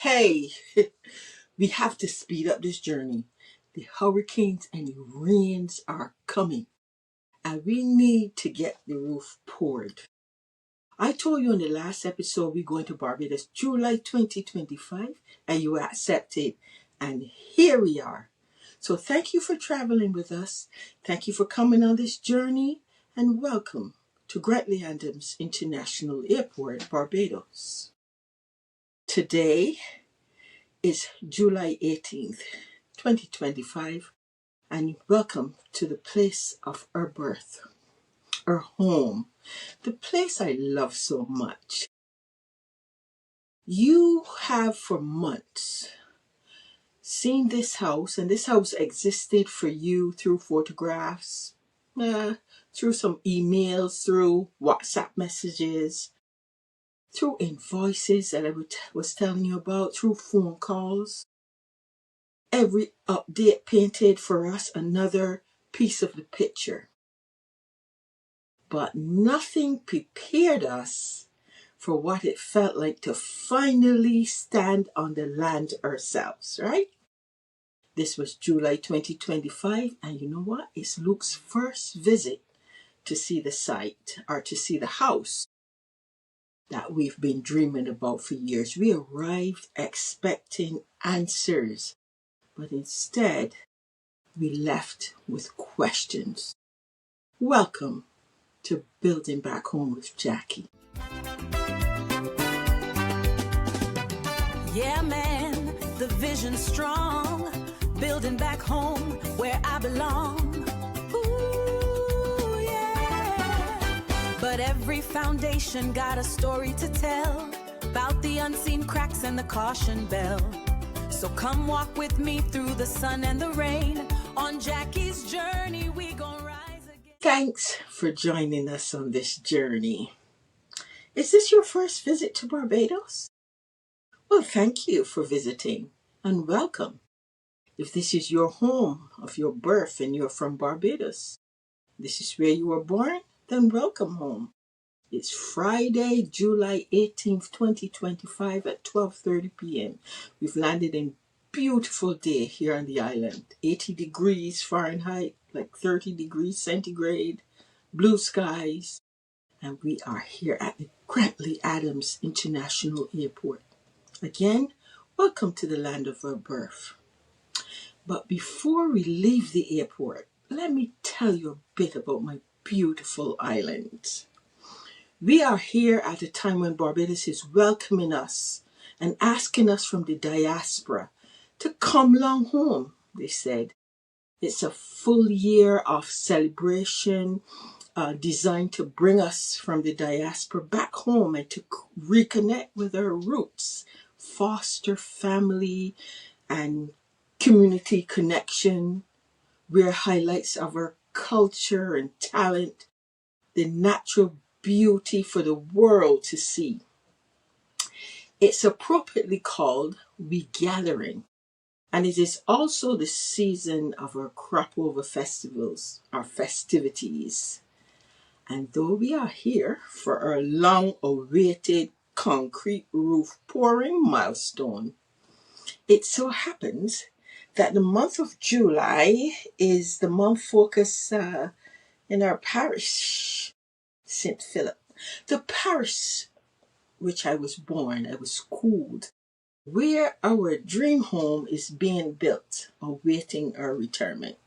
Hey, we have to speed up this journey. The hurricanes and the rains are coming, and we need to get the roof poured. I told you in the last episode we're going to Barbados July 2025, and you accepted, and here we are. So thank you for traveling with us. Thank you for coming on this journey, and welcome to Grantley Adams International Airport, Barbados. Today is July 18th, 2025, and welcome to the place of our birth, our home, the place I love so much. You have for months seen this house, and this house existed for you through photographs, through some emails, through WhatsApp messages, through invoices that I was telling you about, through phone calls. Every update painted for us another piece of the picture. But nothing prepared us for what it felt like to finally stand on the land ourselves, right? This was July 2025, and you know what? It's Luke's first visit to see the site, or to see the house that we've been dreaming about for years. We arrived expecting answers, but instead, we left with questions. Welcome to Building Back Home with Jackie. Yeah, man, the vision's strong. Building back home where I belong. Ooh, yeah. But every foundation got a story to tell about the unseen cracks and the caution bell. So come walk with me through the sun and the rain. On Jackie's journey, we gon' rise again. Thanks for joining us on this journey. Is this your first visit to Barbados? Well, thank you for visiting and welcome. If this is your home of your birth and you're from Barbados, this is where you were born, then welcome home. It's Friday, July 18th, 2025 at 12:30 p.m. We've landed in beautiful day here on the island. 80 degrees Fahrenheit, like 30 degrees centigrade, blue skies, and we are here at the Grantley Adams International Airport. Again, welcome to the land of our birth. But before we leave the airport, let me tell you a bit about my beautiful island. We are here at a time when Barbados is welcoming us and asking us from the diaspora to come long home, they said. It's a full year of celebration designed to bring us from the diaspora back home and to reconnect with our roots, foster family and community connection, where highlights of our culture and talent, the natural beauty for the world to see. It's appropriately called We Gathering, and it is also the season of our crop over festivals, our festivities. And though we are here for our long-awaited concrete roof pouring milestone, it so happens that the month of July is the month focus in our parish, St. Philip. The parish which I was born, I was schooled, where our dream home is being built, awaiting our retirement.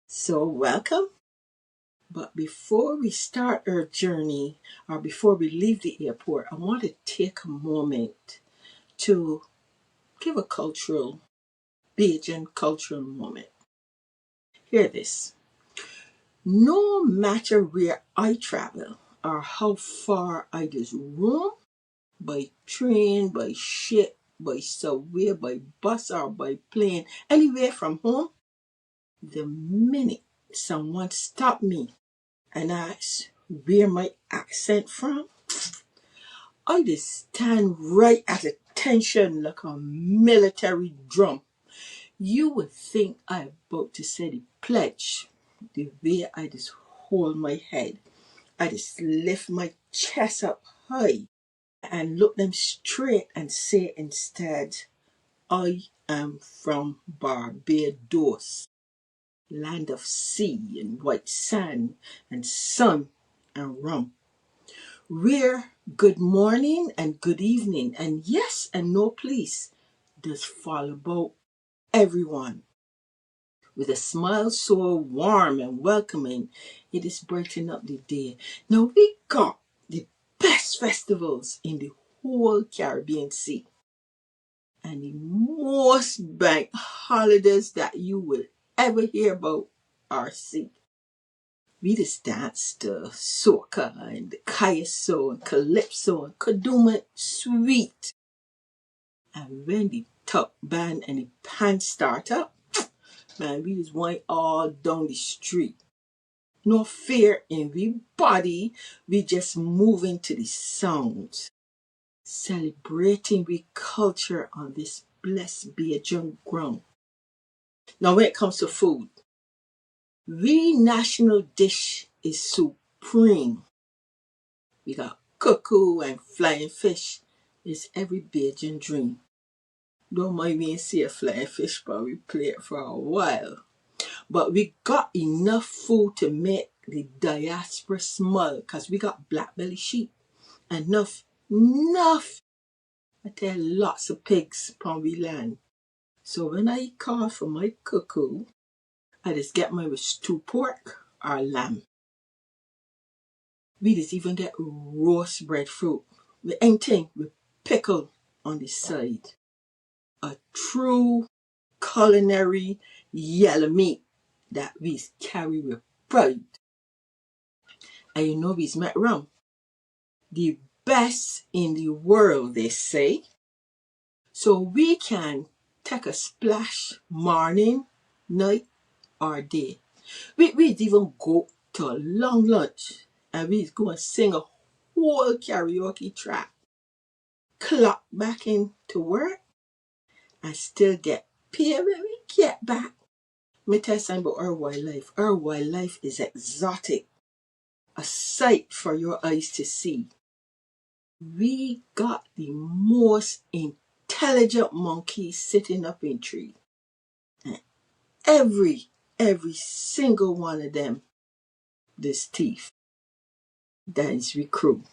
So welcome. But before we start our journey, or before we leave the airport, I want to take a moment to give a Bajan cultural moment. Hear this. No matter where I travel or how far I just roam, by train, by ship, by subway, by bus, or by plane, anywhere from home, the minute someone stopped me and asked where my accent from, I just stand right at attention like a military drum. You would think I'm about to say the pledge. The way I just hold my head, I just lift my chest up high and look them straight and say instead, I am from Barbados, land of sea and white sand and sun and rum. Where good morning and good evening and yes and no please does fall about everyone. With a smile so warm and welcoming, it is brightening up the day. Now we got the best festivals in the whole Caribbean Sea and the most bank holidays that you will ever hear about are sea. We just dance the soca and the kaiso and calypso and kaduma sweet. And when the top band and the pants start up, man, we just wind all down the street. No fear in we body, we just moving to the sounds. Celebrating we culture on this blessed Bajan ground. Now when it comes to food, we national dish is supreme. We got cuckoo and flying fish. It's every Bajan dream. Don't mind me and see a flying fish, but we play it for a while. But we got enough food to make the diaspora smile because we got black belly sheep. Enough, I tell lots of pigs upon we land. So when I call for my cuckoo, I just get my with stew pork or lamb. We just even get roast breadfruit with anything with pickle on the side. A true culinary yellow meat that we carry with pride. And you know we's met rum. The best in the world, they say. So we can take a splash morning, night, or day. We'd even go to a long lunch and we'd go and sing a whole karaoke track. Clock back into work and still get paid when we get back. Me tell you something about our wildlife. Our wildlife is exotic. A sight for your eyes to see. We got the most intelligent monkeys sitting up in tree. And every single one of them, this thief, that is we crew.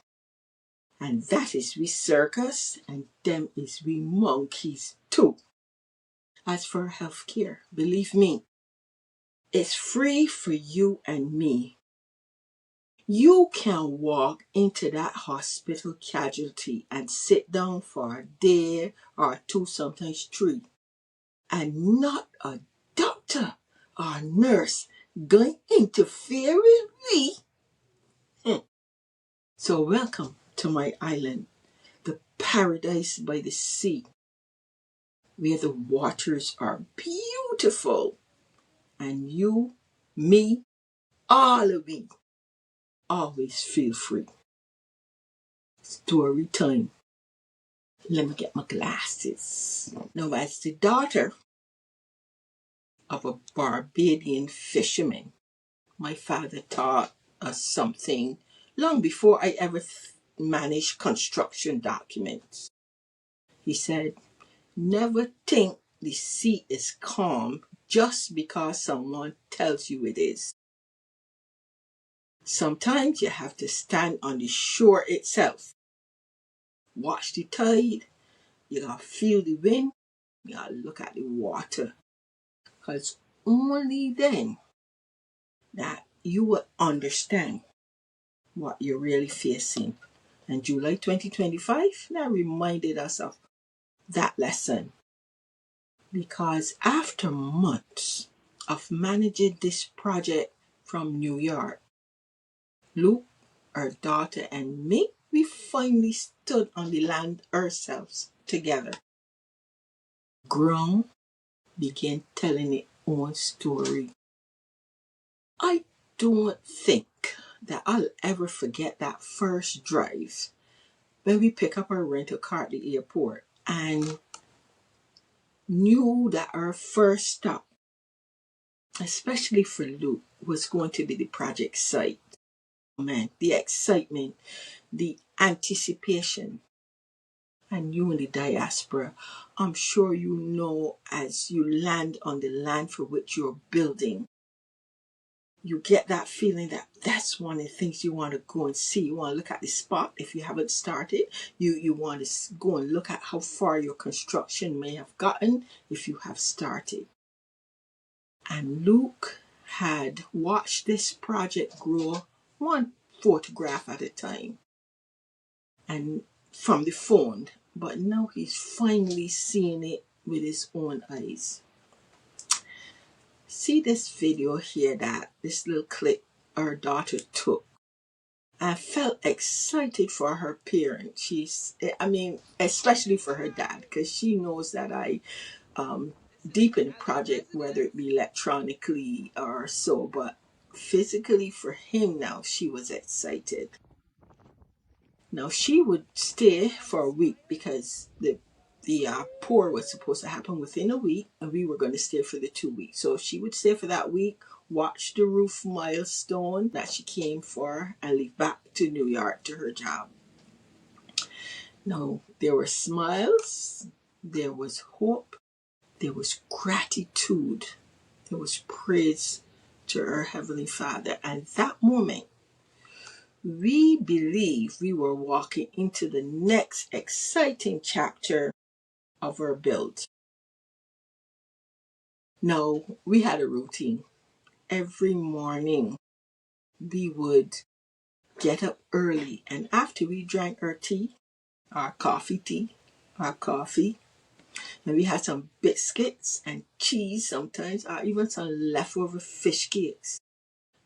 And that is we circus, and them is we monkeys too. As for healthcare, believe me, it's free for you and me. You can walk into that hospital casualty and sit down for a day or two, sometimes three, and not a doctor or nurse going to interfere with me. So welcome to my island, the paradise by the sea, where the waters are beautiful, and you, me, all of we, always feel free. Story time. Let me get my glasses. Now, as the daughter of a Barbadian fisherman, my father taught us something long before I ever managed construction documents. He said, never think the sea is calm just because someone tells you it is. Sometimes you have to stand on the shore itself. Watch the tide. You gotta feel the wind. You gotta look at the water. Because only then that you will understand what you're really facing. And July 2025 now reminded us of that lesson. Because after months of managing this project from New York, Luke, our daughter, and me, we finally stood on the land ourselves together. Ground began telling its own story. I don't think that I'll ever forget that first drive when we pick up our rental car at the airport and knew that our first stop, especially for Luke, was going to be the project site. Man, the excitement, the anticipation. And you in the diaspora, I'm sure you know as you land on the land for which you're building, you get that feeling that that's one of the things you want to go and see. You want to look at the spot if you haven't started. You want to go and look at how far your construction may have gotten if you have started. And Luke had watched this project grow one photograph at a time and from the phone, but now he's finally seeing it with his own eyes. See this video here, that this little clip our daughter took. I felt excited for her parents. Especially for her dad, because she knows that I deep in the project, whether it be electronically or so, but physically for him now, she was excited. Now she would stay for a week because the pour was supposed to happen within a week, and we were going to stay for the 2 weeks. So she would stay for that week, watch the roof milestone that she came for, and leave back to New York to her job. Now there were smiles, there was hope, there was gratitude, there was praise to our Heavenly Father. And that moment, we believe we were walking into the next exciting chapter of our build. Now, we had a routine. Every morning, we would get up early, and after we drank our tea, our coffee, and we had some biscuits and cheese sometimes, or even some leftover fish cakes,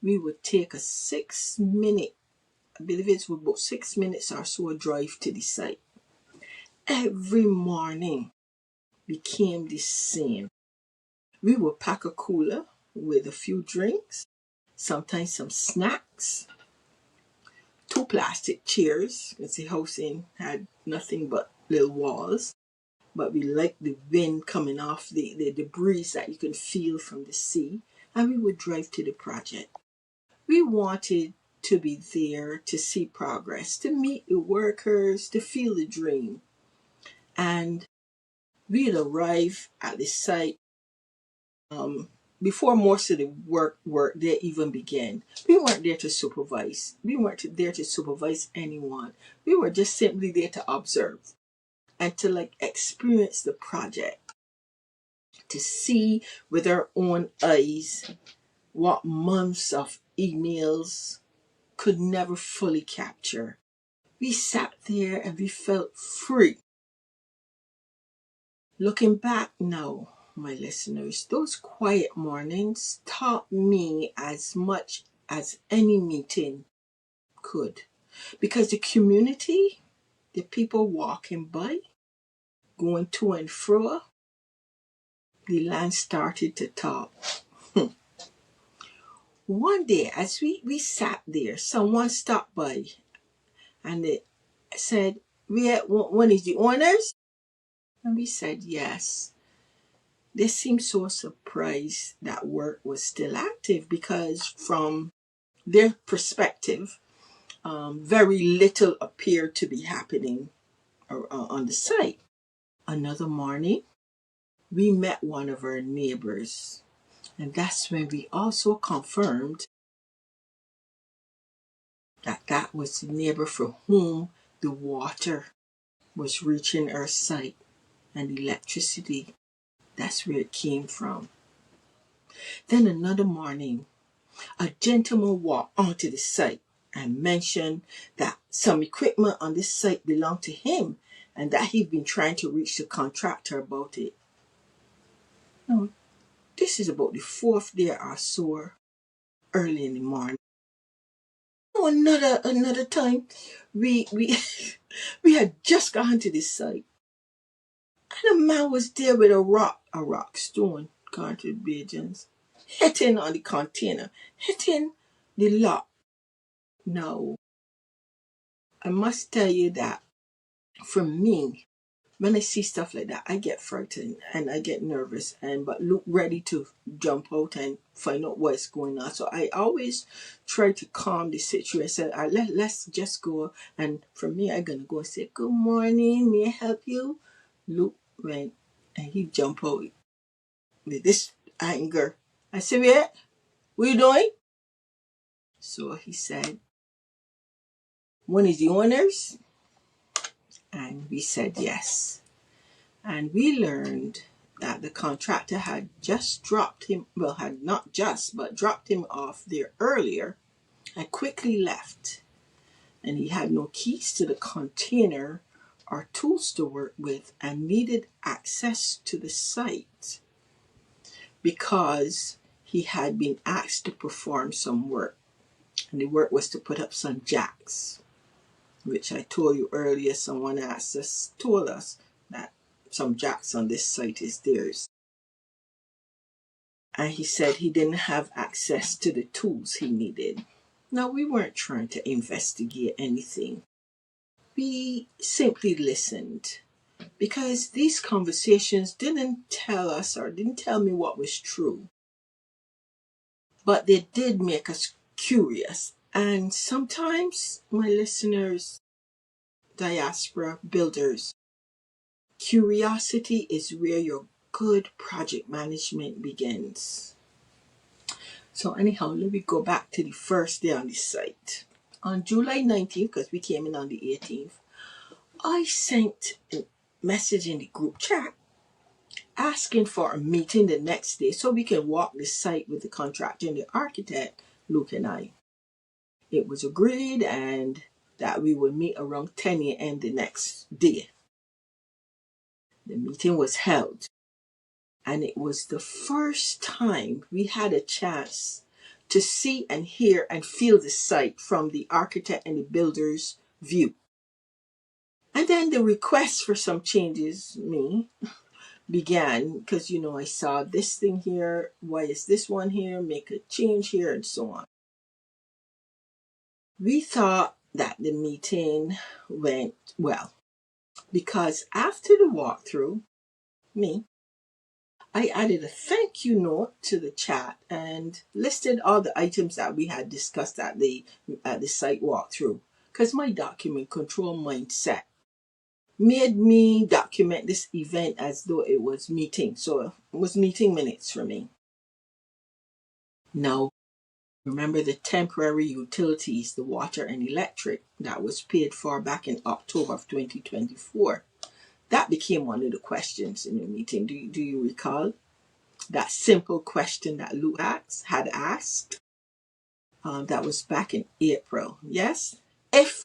we would take a 6-minute, I believe it's about 6 minutes or so, drive to the site. Every morning became the same. We would pack a cooler with a few drinks, sometimes some snacks, 2 plastic chairs, because the house had nothing but little walls, but we liked the wind coming off the breeze that you can feel from the sea, and we would drive to the project. We wanted to be there to see progress, to meet the workers, to feel the dream. And we'd arrive at the site before most of the work there even began. We weren't there to supervise. We weren't there to supervise anyone. We were just simply there to observe and to experience the project, to see with our own eyes what months of emails could never fully capture. We sat there and we felt free. Looking back now, my listeners, those quiet mornings taught me as much as any meeting could. Because the community, the people walking by, going to and fro, the land started to talk. One day, as we sat there, someone stopped by and they said, "One is the owners?" And we said, "Yes." They seemed so surprised that work was still active, because from their perspective, very little appeared to be happening on the site. Another morning, we met one of our neighbors, and that's when we also confirmed that was the neighbor for whom the water was reaching our site, and electricity, that's where it came from. Then another morning, a gentleman walked onto the site and mentioned that some equipment on this site belonged to him and that he'd been trying to reach the contractor about it. Now, this is about the 4th day or so, early in the morning. Another time, we we had just gone to this site, and a man was there with a rock stone, country Bajans, hitting on the container, hitting the lock. Now, I must tell you that for me, when I see stuff like that, I get frightened and I get nervous but look ready to jump out and find out what's going on. So I always try to calm the situation. Let's just go. And for me, I'm gonna go and say, "Good morning, may I help you?" Luke went and he jumped out with this anger. I said, "Yeah, what you doing?" So he said, "One is the owners?" And we said yes. And we learned that the contractor had just dropped him, well, had not just, but dropped him off there earlier and quickly left. And he had no keys to the container or tools to work with and needed access to the site because he had been asked to perform some work. And the work was to put up some jacks, which I told you earlier, someone told us that some jacks on this site is theirs. And he said he didn't have access to the tools he needed. Now, we weren't trying to investigate anything. We simply listened because these conversations didn't tell us or didn't tell me what was true. But they did make us curious. And sometimes, my listeners, diaspora builders, curiosity is where your good project management begins. So anyhow, let me go back to the first day on the site. On July 19th, because we came in on the 18th, I sent a message in the group chat asking for a meeting the next day so we can walk the site with the contractor and the architect, Luke and I. It was agreed and that we would meet around 10 a.m. the next day. The meeting was held. And it was the first time we had a chance to see and hear and feel the site from the architect and the builder's view. And then the request for some changes began because, I saw this thing here. Why is this one here? Make a change here and so on. We thought that the meeting went well because after the walkthrough, I added a thank you note to the chat and listed all the items that we had discussed at the site walkthrough because my document control mindset made me document this event as though it was meeting. So it was meeting minutes for me. Now, remember the temporary utilities, the water and electric that was paid for back in October of 2024. That became one of the questions in the meeting. Do you recall? That simple question that Luke had asked. That was back in April. Yes? If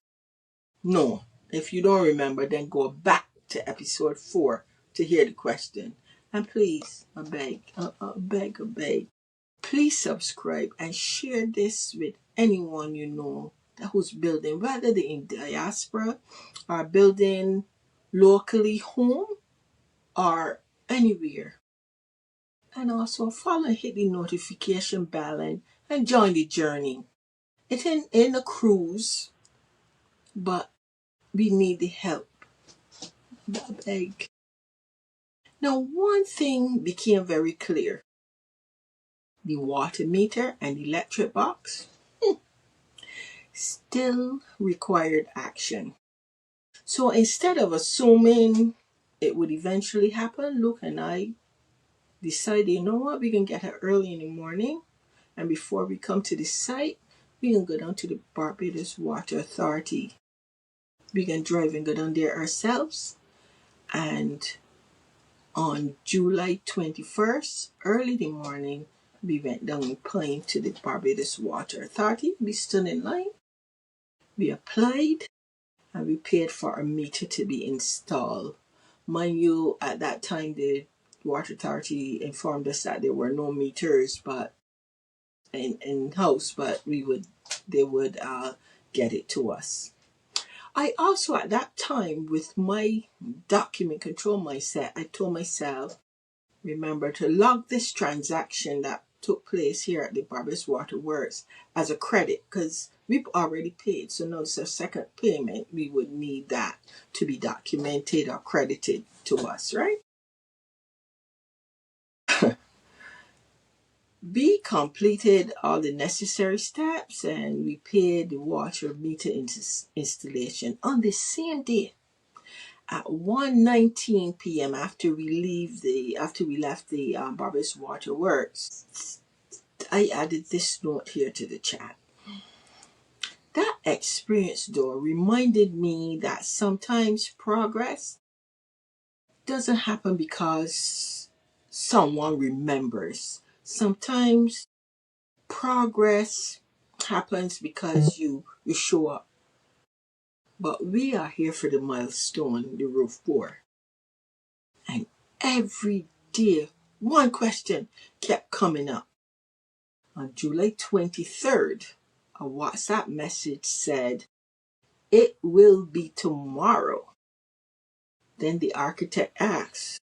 you don't remember, then go back to episode 4 to hear the question. And please, I beg, please subscribe and share this with anyone you know who's building, whether they're in diaspora or building locally home or anywhere. And also follow and hit the notification bell and join the journey. It's in a cruise, but we need the help. I beg. Now, one thing became very clear. The water meter and electric box still required action. So instead of assuming it would eventually happen, Luke and I decided, you know what, we can get her early in the morning. And before we come to the site, we can go down to the Barbados Water Authority. We can drive and go down there ourselves. And on July 21st, early in the morning, we went down in plane to the Barbados Water Authority. We stood in line. We applied and we paid for a meter to be installed. Mind you, at that time, the Water Authority informed us that there were no meters but in house, but they would get it to us. I also, at that time, with my document control mindset, I told myself, remember to log this transaction that took place here at the Barbados Water Works as a credit because we've already paid. So now it's a second payment. We would need that to be documented or credited to us, right? We completed all the necessary steps and we paid the water meter installation on the same day at 1:19 p.m. after we left the Barbados Water Works. I added this note here to the chat. That experience, though, reminded me that sometimes progress doesn't happen because someone remembers. Sometimes progress happens because you show up. But we are here for the milestone, the roof pour. And every day, one question kept coming up. On July 23rd, a WhatsApp message said, "It will be tomorrow." Then the architect asked,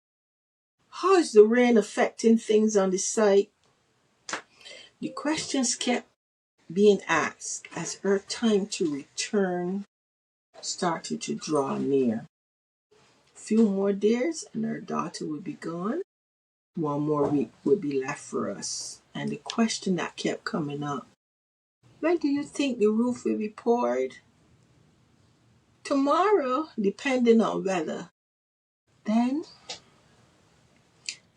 "How is the rain affecting things on the site?" The questions kept being asked as her time to return started to draw near. A few more days and her daughter would be gone. One more week would be left for us. And the question that kept coming up, when do you think the roof will be poured? Tomorrow, depending on weather. Then,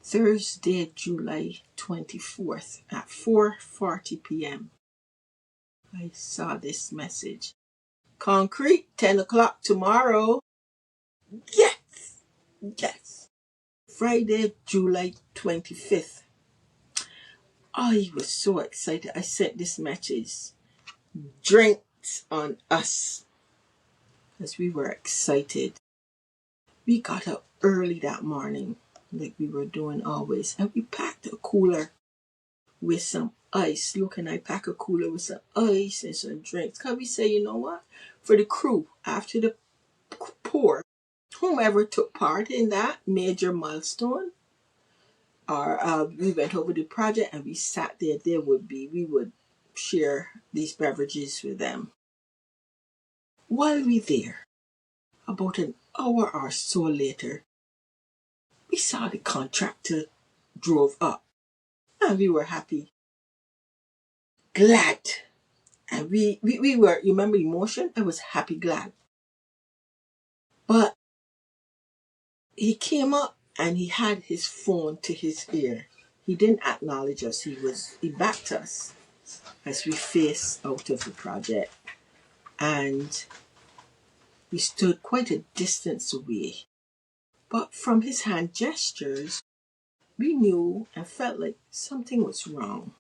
Thursday, July 24th at 4:40 p.m., I saw this message. Concrete, 10 o'clock tomorrow. Yes! Yes! Friday, July 25th. I was so excited. I sent this message. Drinks on us. Because we were excited. We got up early that morning, like we were doing always, and we packed a cooler with some ice. Look, and I pack a cooler with some ice and some drinks. Because we say, you know what? For the crew, after the pour, whomever took part in that major milestone, or we went over the project and we sat there, we would share these beverages with them. While we there, about an hour or so later, we saw the contractor drove up and we were happy, glad. And we were, you remember emotion? I was happy, glad. But he came up and he had his phone to his ear. He didn't acknowledge us. He backed us as we faced out of the project. And we stood quite a distance away. But from his hand gestures, we knew and felt like something was wrong.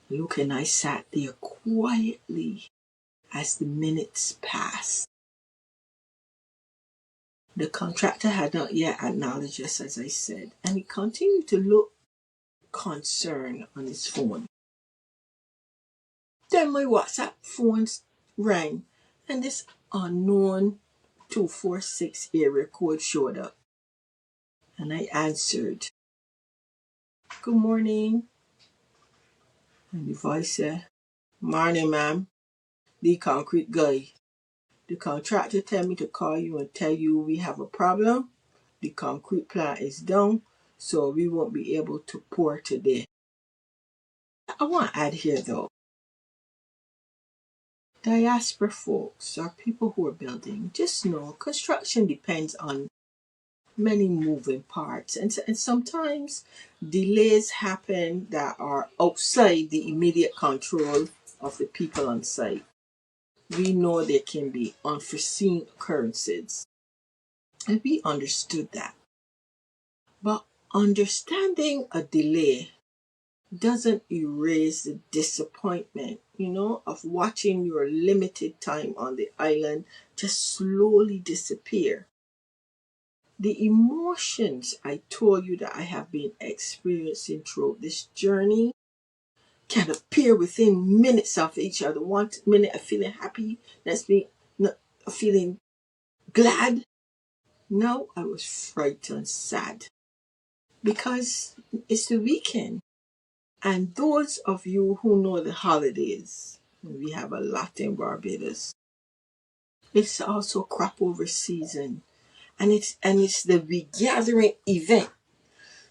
Luke and I sat there quietly as the minutes passed. The contractor had not yet acknowledged us, as I said, and he continued to look concerned on his phone. Then my WhatsApp phone rang, and this unknown 246 area code showed up. And I answered, "Good morning." And the voice said, "Morning, ma'am. The concrete guy. The contractor tell me to call you and tell you we have a problem. The concrete plant is down, so we won't be able to pour today." I want to add here though, diaspora folks or people who are building, just know construction depends on many moving parts, and sometimes delays happen that are outside the immediate control of the people on site. We know there can be unforeseen occurrences, and we understood that. But understanding a delay doesn't erase the disappointment, of watching your limited time on the island just slowly disappear. The emotions I told you that I have been experiencing throughout this journey can appear within minutes of each other. 1 minute I'm feeling happy, next minute I'm feeling glad. Now I was frightened, sad, because it's the weekend And those of you who know the holidays, we have a lot in Barbados. It's also crop over season, and it's the regathering event.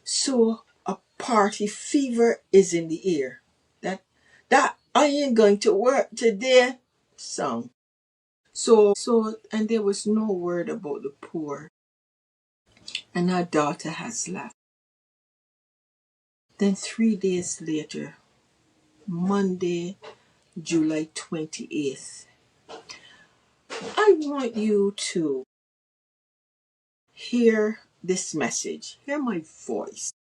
So a party fever is in the air. That I ain't going to work today song. So and there was no word about the poor. And our daughter has left. Then 3 days later, Monday, July 28th, I want you to hear this message, hear my voice.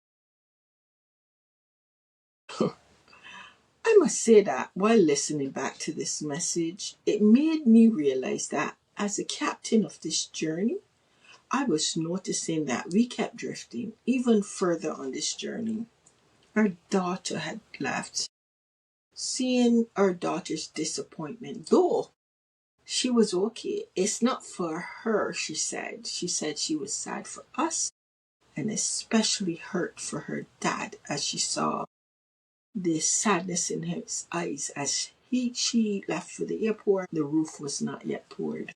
I must say that while listening back to this message, it made me realize that as a captain of this journey, I was noticing that we kept drifting even further on this journey. Our daughter had left. Seeing our daughter's disappointment, though she was okay, it's not for her, she said. She said she was sad for us and especially hurt for her dad as she saw the sadness in his eyes as she left for the airport. The roof was not yet poured.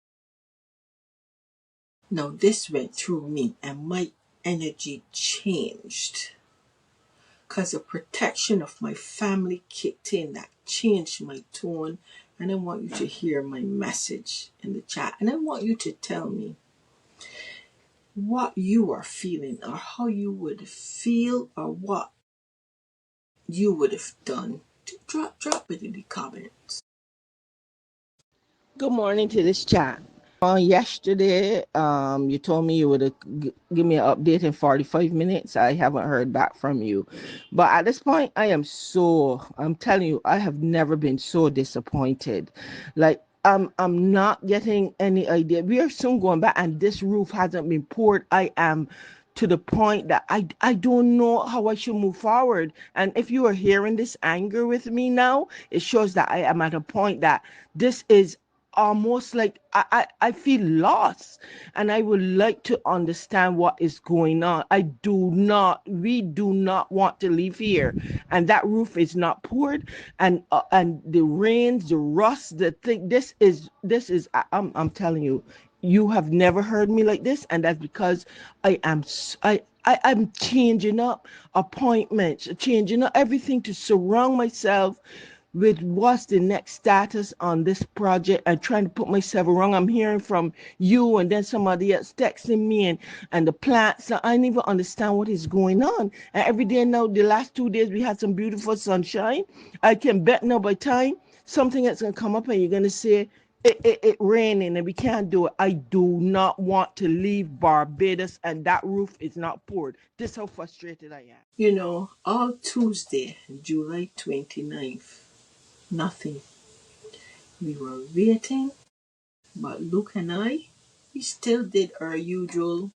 Now this went through me and my energy changed because the protection of my family kicked in that changed my tone. And I want you to hear my message in the chat, and I want you to tell me what you are feeling or how you would feel or what you would have done. Drop it in the comments. Good morning to this chat. Yesterday, you told me you would give me an update in 45 minutes. I haven't heard back from you. But at this point, I'm telling you, I have never been so disappointed. Like, I'm not getting any idea. We are soon going back and this roof hasn't been poured. I am to the point that I don't know how I should move forward. And if you are hearing this anger with me now, it shows that I am at a point that this is almost like I feel lost and I would like to understand what is going on. We do not want to leave here. And that roof is not poured and the rains, the rust, the thing, I'm telling you, you have never heard me like this. And that's because I'm changing up appointments, changing up everything to surround myself with what's the next status on this project and trying to put myself around. I'm hearing from you and then somebody else texting me and the plants. So I don't even understand what is going on. And every day now, the last 2 days, we had some beautiful sunshine. I can bet now by time something that's going to come up and you're going to say, it raining and we can't do it. I do not want to leave Barbados and that roof is not poured. This is how frustrated I am. You know, all Tuesday, July 29th, nothing. We were waiting, but Luke and I, we still did our usual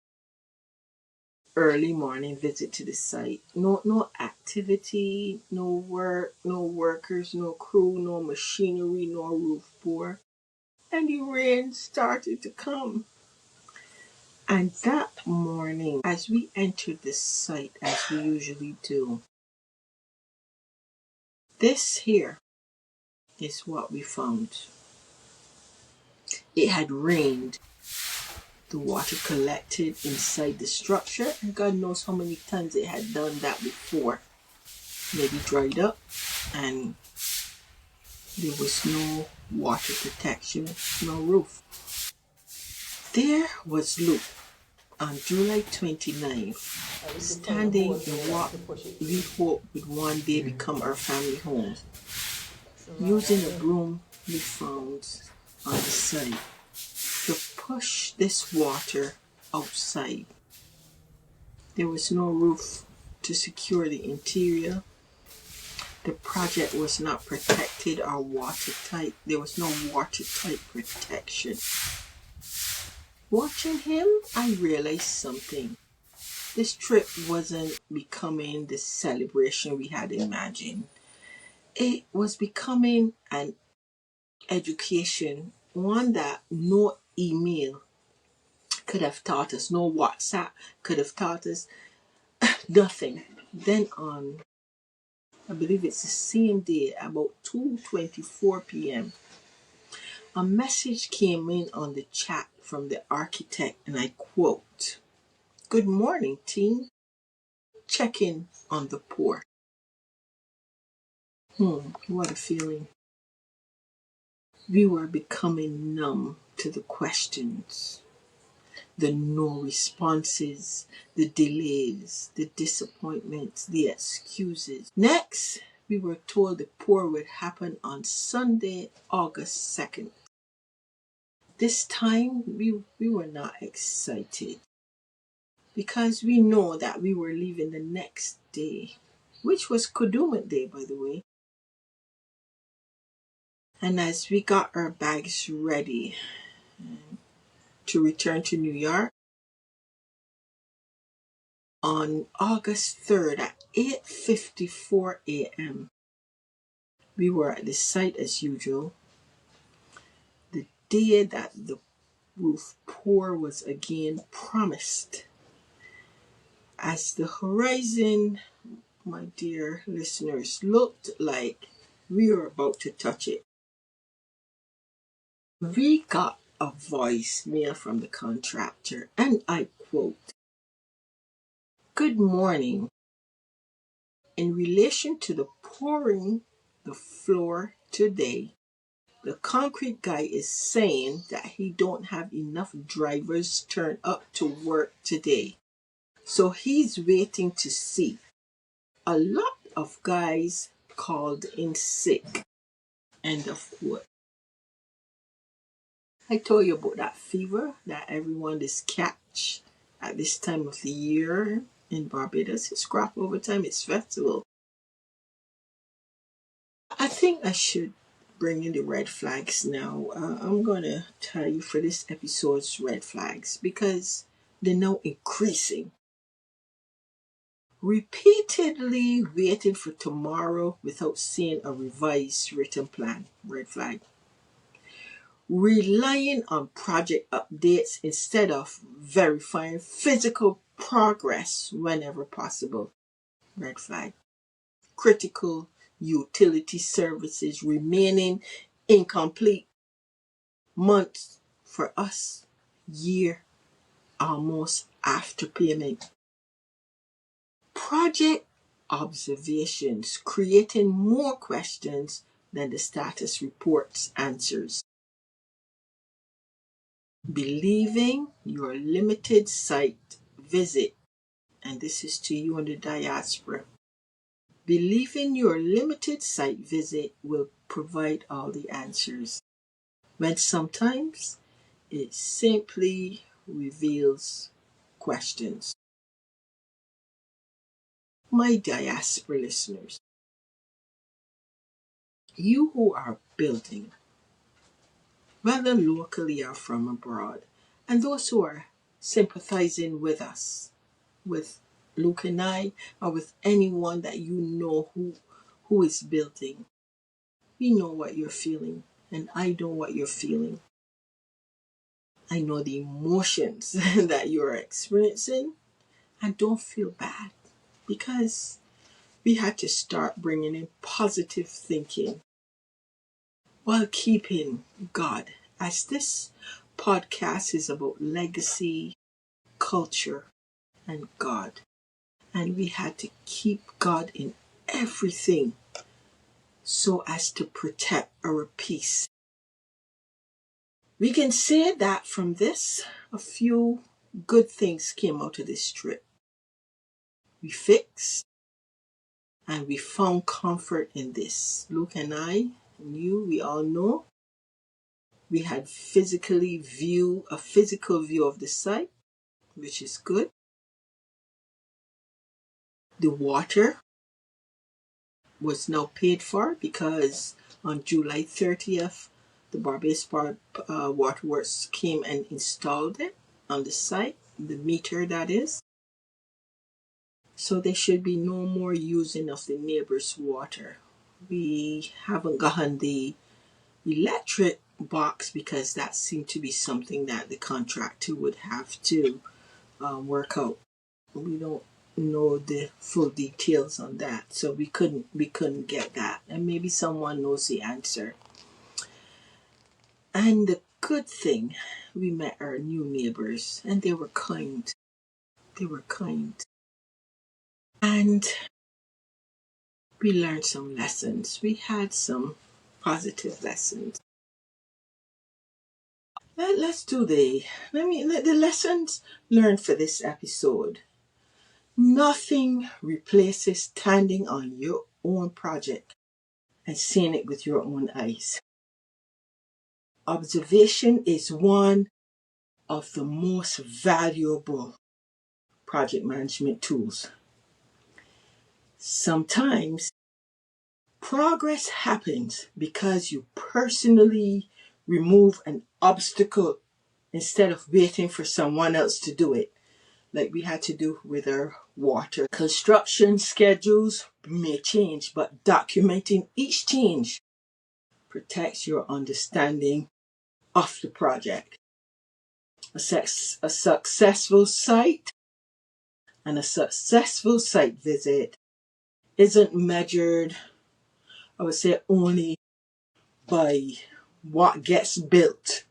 early morning visit to the site. No activity, no work, no workers, no crew, no machinery, no roof pour. And the rain started to come. And that morning, as we entered the site, as we usually do, this here is what we found. It had rained. The water collected inside the structure, and God knows how many times it had done that before. Maybe dried up, and there was no water protection, no roof. There was Luke on July 29th, standing in what we hope would one day become our family home, using a broom we found on the side to push this water outside. There was no roof to secure the interior. The project was not protected or watertight. There was no watertight protection. Watching him, I realized something. This trip wasn't becoming the celebration we had imagined. It was becoming an education, one that no email could have taught us, no WhatsApp could have taught us, nothing. Then on I believe it's the same day, about 2:24 p.m. A message came in on the chat from the architect, and I quote, "Good morning, team. Check in on the poor." What a feeling. We were becoming numb to the questions, the no responses, the delays, the disappointments, the excuses. Next, we were told the pour would happen on Sunday, August 2nd. This time, we were not excited because we know that we were leaving the next day, which was Kudumat Day, by the way. And as we got our bags ready to return to New York, on August 3rd at 8:54 a.m., we were at the site as usual. The day that the roof pour was again promised. As the horizon, my dear listeners, looked like we were about to touch it, we got a voicemail from the contractor, and I quote, "Good morning. In relation to the pouring the floor today, the concrete guy is saying that he don't have enough drivers turn up to work today. So he's waiting to see. A lot of guys called in sick." End of quote. I told you about that fever that everyone is catch at this time of the year in Barbados. It's crop over time, it's festival. I think I should bring in the red flags now. I'm going to tell you for this episode's red flags because they're now increasing. Repeatedly waiting for tomorrow without seeing a revised written plan. Red flag. Relying on project updates instead of verifying physical progress whenever possible. Red flag. Critical utility services remaining incomplete. Months, for us, year, almost after payment. Project observations creating more questions than the status report's answers. Believing your limited site visit, and this is to you on the diaspora. Believing your limited site visit will provide all the answers, when sometimes it simply reveals questions. My diaspora listeners, you who are building, whether locally or from abroad, and those who are sympathizing with us, with Luke and I, or with anyone that you know who is building, we know what you're feeling, and I know what you're feeling. I know the emotions that you're experiencing, and don't feel bad because we had to start bringing in positive thinking while keeping God, as this podcast is about legacy, culture, and God. And we had to keep God in everything so as to protect our peace. We can say that from this, a few good things came out of this trip. We fixed and we found comfort in this. Luke and I, and you, we all know, we had a physical view of the site, which is good. The water was now paid for because on July 30th, the Barbados Waterworks came and installed it on the site, the meter that is. So there should be no more using of the neighbor's water. We haven't gotten the electric box because that seemed to be something that the contractor would have to work out. We don't know the full details on that, so we couldn't get that, and maybe someone knows the answer. And the good thing, we met our new neighbors, and they were kind. They were kind, and we learned some lessons. We had some positive lessons. Let's do the lessons learned for this episode. Nothing replaces standing on your own project and seeing it with your own eyes. Observation is one of the most valuable project management tools. Sometimes progress happens because you personally remove an obstacle instead of waiting for someone else to do it, like we had to do with our water. Construction schedules may change, but documenting each change protects your understanding of the project. A successful site and a successful site visit isn't measured, I would say, only by what gets built.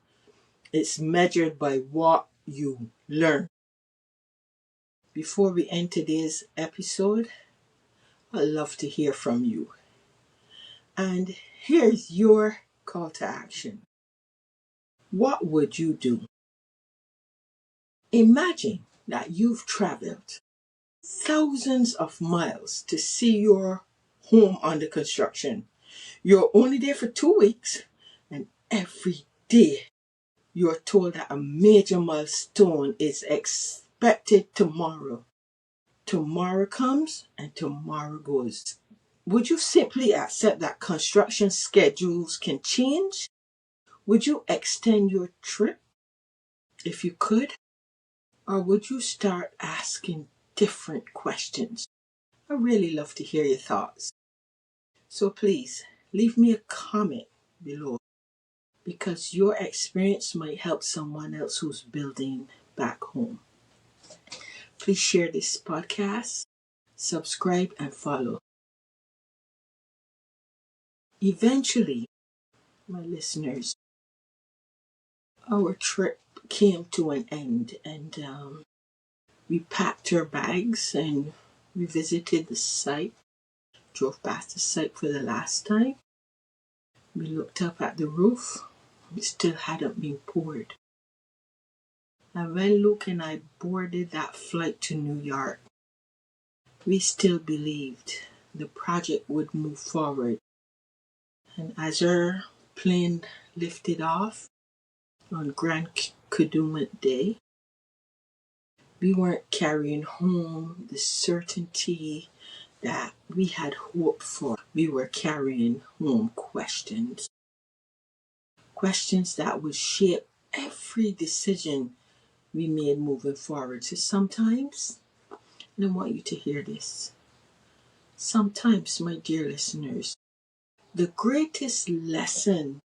It's measured by what you learn. Before we end today's episode, I'd love to hear from you. And here's your call to action. What would you do? Imagine that you've traveled thousands of miles to see your home under construction. You're only there for 2 weeks, and every day you're told that a major milestone is expected tomorrow. Tomorrow comes and tomorrow goes. Would you simply accept that construction schedules can change? Would you extend your trip if you could? Or would you start asking different questions? I really love to hear your thoughts. So please leave me a comment below, because your experience might help someone else who's building back home. Please share this podcast, subscribe, and follow. Eventually, my listeners, our trip came to an end, and we packed our bags and we visited the site, drove past the site for the last time. We looked up at the roof. It still hadn't been poured. And when Luke and I boarded that flight to New York, we still believed the project would move forward. And as our plane lifted off on Grand Kadooment Day, we weren't carrying home the certainty that we had hoped for. We were carrying home questions. Questions that would shape every decision we made moving forward. So sometimes, and I want you to hear this, sometimes, my dear listeners, the greatest lesson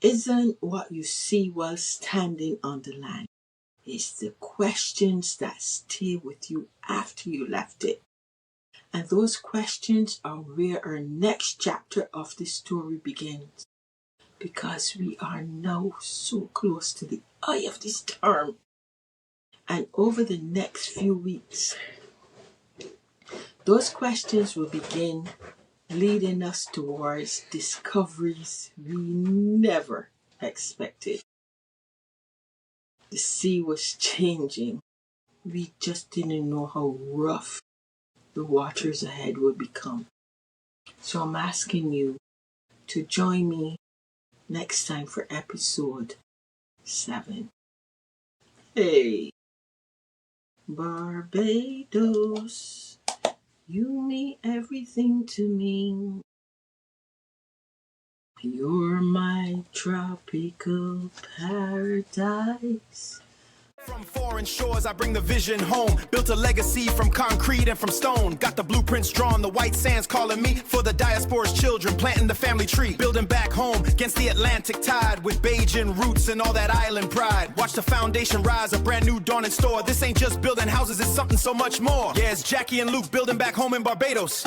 isn't what you see while standing on the land. It's the questions that stay with you after you left it. And those questions are where our next chapter of the story begins. Because we are now so close to the eye of the storm. And over the next few weeks, those questions will begin leading us towards discoveries we never expected. The sea was changing. We just didn't know how rough the waters ahead would become. So I'm asking you to join me next time for episode 7. Hey, Barbados, you mean everything to me. You're my tropical paradise. From foreign shores, I bring the vision home. Built a legacy from concrete and from stone. Got the blueprints drawn, the white sands calling me. For the diaspora's children, planting the family tree. Building back home against the Atlantic tide. With Bajan roots and all that island pride. Watch the foundation rise, a brand new dawn in store. This ain't just building houses, it's something so much more. Yeah, it's Jackie and Luke building back home in Barbados.